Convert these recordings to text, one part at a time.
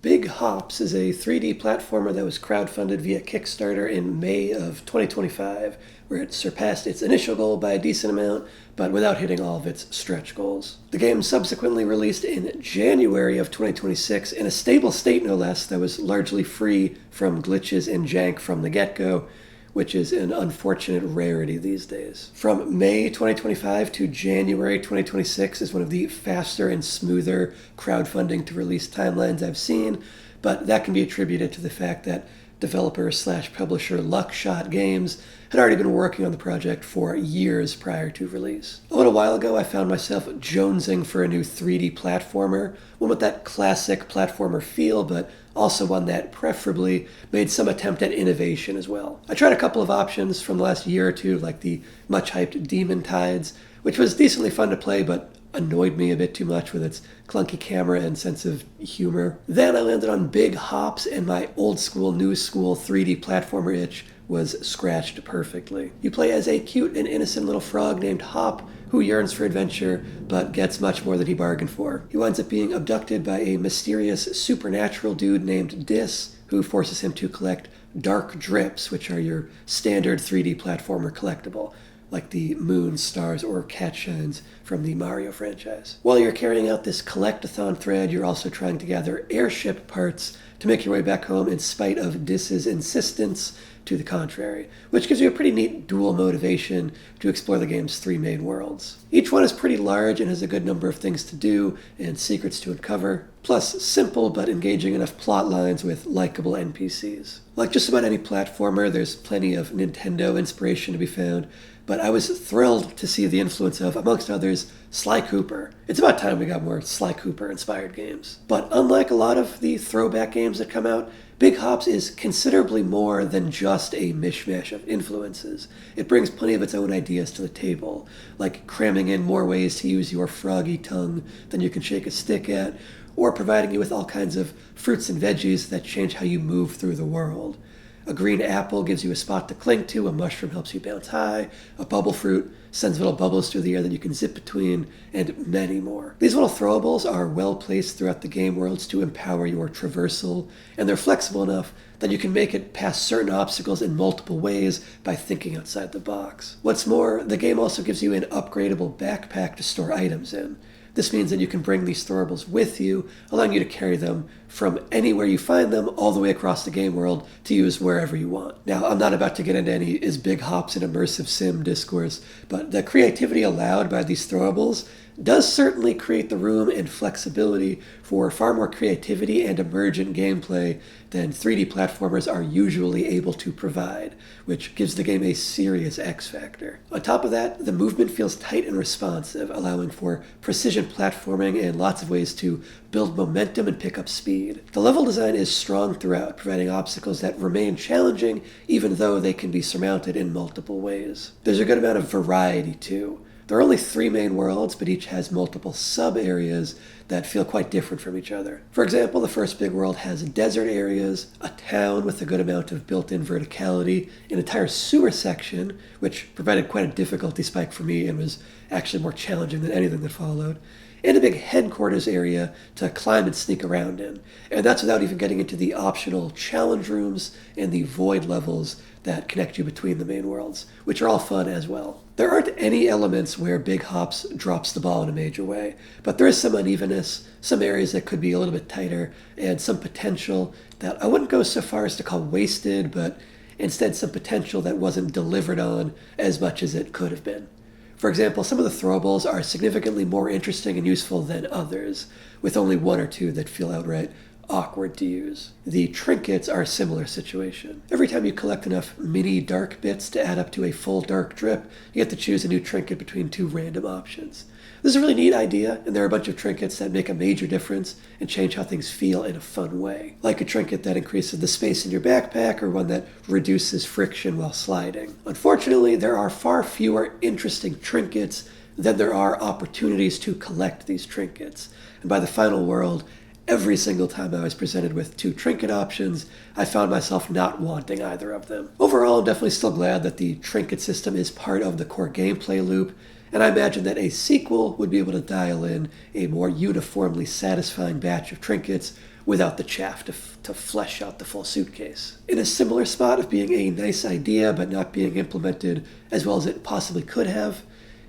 Big Hops is a 3D platformer that was crowdfunded via Kickstarter in May of 2025, where it surpassed its initial goal by a decent amount, but without hitting all of its stretch goals. The game subsequently released in January of 2026 in a stable state, no less, that was largely free from glitches and jank from the get-go, which is an unfortunate rarity these days. From May 2025 to January 2026 is one of the faster and smoother crowdfunding to release timelines I've seen, but that can be attributed to the fact that developer/publisher Luckshot Games had already been working on the project for years prior to release. A little while ago, I found myself jonesing for a new 3D platformer, one with that classic platformer feel, but also one that preferably made some attempt at innovation as well. I tried a couple of options from the last year or two, like the much-hyped Demon Tides, which was decently fun to play, but annoyed me a bit too much with its clunky camera and sense of humor. Then I landed on Big Hops, and my old school, new school 3D platformer itch was scratched perfectly. You play as a cute and innocent little frog named Hop, who yearns for adventure, but gets much more than he bargained for. He winds up being abducted by a mysterious supernatural dude named Dis, who forces him to collect dark drips, which are your standard 3D platformer collectible, like the moons, stars, or cat shines from the Mario franchise. While you're carrying out this collect-a-thon thread, you're also trying to gather airship parts to make your way back home in spite of Dis's insistence to the contrary, which gives you a pretty neat dual motivation to explore the game's three main worlds. Each one is pretty large and has a good number of things to do and secrets to uncover, plus simple but engaging enough plot lines with likable NPCs. Like just about any platformer, there's plenty of Nintendo inspiration to be found, but I was thrilled to see the influence of, amongst others, Sly Cooper. It's about time we got more Sly Cooper-inspired games. But unlike a lot of the throwback games that come out, Big Hops is considerably more than just a mishmash of influences. It brings plenty of its own ideas to the table, like cramming in more ways to use your froggy tongue than you can shake a stick at, or providing you with all kinds of fruits and veggies that change how you move through the world. A green apple gives you a spot to cling to, a mushroom helps you bounce high, a bubble fruit sends little bubbles through the air that you can zip between, and many more. These little throwables are well placed throughout the game worlds to empower your traversal, and they're flexible enough that you can make it past certain obstacles in multiple ways by thinking outside the box. What's more, the game also gives you an upgradable backpack to store items in. This means that you can bring these throwables with you, allowing you to carry them from anywhere you find them all the way across the game world to use wherever you want. Now, I'm not about to get into any is Big Hops an immersive sim discourse, but the creativity allowed by these throwables does certainly create the room and flexibility for far more creativity and emergent gameplay than 3D platformers are usually able to provide, which gives the game a serious X factor. On top of that, the movement feels tight and responsive, allowing for precision platforming and lots of ways to build momentum and pick up speed. The level design is strong throughout, providing obstacles that remain challenging even though they can be surmounted in multiple ways. There's a good amount of variety too. There are only 3 main worlds, but each has multiple sub-areas that feel quite different from each other. For example, the first big world has desert areas, a town with a good amount of built-in verticality, an entire sewer section, which provided quite a difficulty spike for me and was actually more challenging than anything that followed, and a big headquarters area to climb and sneak around in. And that's without even getting into the optional challenge rooms and the void levels that connect you between the main worlds, which are all fun as well. There aren't any elements where Big Hops drops the ball in a major way, but there is some unevenness, some areas that could be a little bit tighter, and some potential that I wouldn't go so far as to call wasted, but instead some potential that wasn't delivered on as much as it could have been. For example, some of the throwables are significantly more interesting and useful than others, with only 1 or 2 that feel outright awkward to use. The trinkets are a similar situation. Every time you collect enough mini dark bits to add up to a full dark drip, you get to choose a new trinket between 2 random options. This is a really neat idea, and there are a bunch of trinkets that make a major difference and change how things feel in a fun way. Like a trinket that increases the space in your backpack, or one that reduces friction while sliding. Unfortunately, there are far fewer interesting trinkets than there are opportunities to collect these trinkets. And by the final world, every single time I was presented with 2 trinket options, I found myself not wanting either of them. Overall, I'm definitely still glad that the trinket system is part of the core gameplay loop, and I imagine that a sequel would be able to dial in a more uniformly satisfying batch of trinkets without the chaff to flesh out the full suitcase. In a similar spot of being a nice idea but not being implemented as well as it possibly could have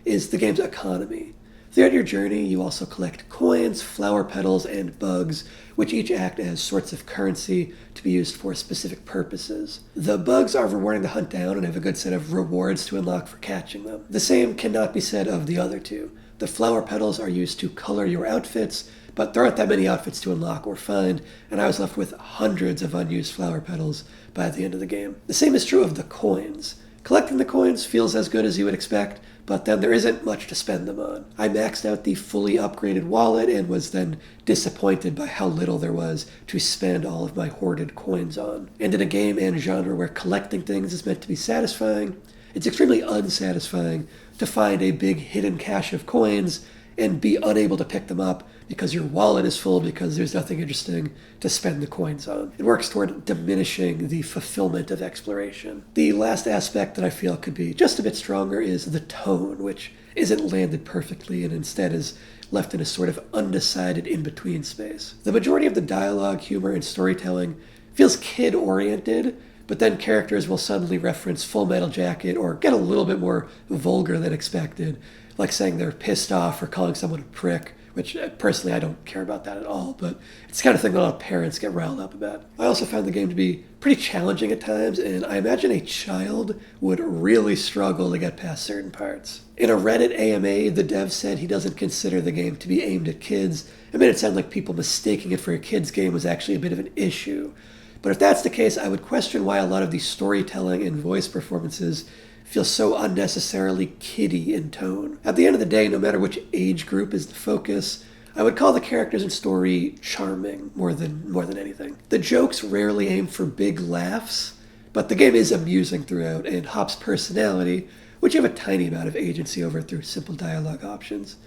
is the game's economy. Throughout your journey, you also collect coins, flower petals, and bugs, which each act as sorts of currency to be used for specific purposes. The bugs are rewarding to hunt down and have a good set of rewards to unlock for catching them. The same cannot be said of the other two. The flower petals are used to color your outfits, but there aren't that many outfits to unlock or find, and I was left with hundreds of unused flower petals by the end of the game. The same is true of the coins. Collecting the coins feels as good as you would expect, but then there isn't much to spend them on. I maxed out the fully upgraded wallet and was then disappointed by how little there was to spend all of my hoarded coins on. And in a game and genre where collecting things is meant to be satisfying, it's extremely unsatisfying to find a big hidden cache of coins and be unable to pick them up because your wallet is full because there's nothing interesting to spend the coins on. It works toward diminishing the fulfillment of exploration. The last aspect that I feel could be just a bit stronger is the tone, which isn't landed perfectly and instead is left in a sort of undecided in-between space. The majority of the dialogue, humor, and storytelling feels kid-oriented, but then characters will suddenly reference Full Metal Jacket or get a little bit more vulgar than expected, like saying they're pissed off or calling someone a prick, which personally I don't care about that at all, but it's the kind of thing that a lot of parents get riled up about. I also found the game to be pretty challenging at times, and I imagine a child would really struggle to get past certain parts. In a Reddit AMA, the dev said he doesn't consider the game to be aimed at kids. It made it sound like people mistaking it for a kid's game was actually a bit of an issue. But if that's the case, I would question why a lot of the storytelling and voice performances feel so unnecessarily kiddie in tone. At the end of the day, no matter which age group is the focus, I would call the characters and story charming more than anything. The jokes rarely aim for big laughs, but the game is amusing throughout, and Hop's personality, which you have a tiny amount of agency over through simple dialogue options,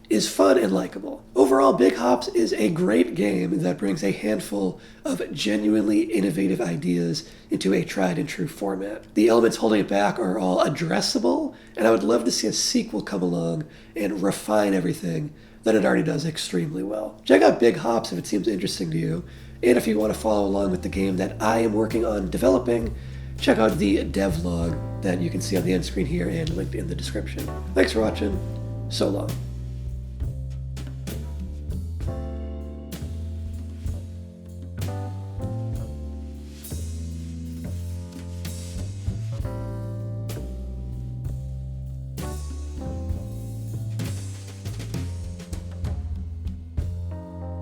is fun and likable. Overall, Big Hops is a great game that brings a handful of genuinely innovative ideas into a tried and true format. The elements holding it back are all addressable, and I would love to see a sequel come along and refine everything that it already does extremely well. Check out Big Hops if it seems interesting to you, and if you want to follow along with the game that I am working on developing, check out the devlog that you can see on the end screen here and linked in the description. Thanks for watching. So long.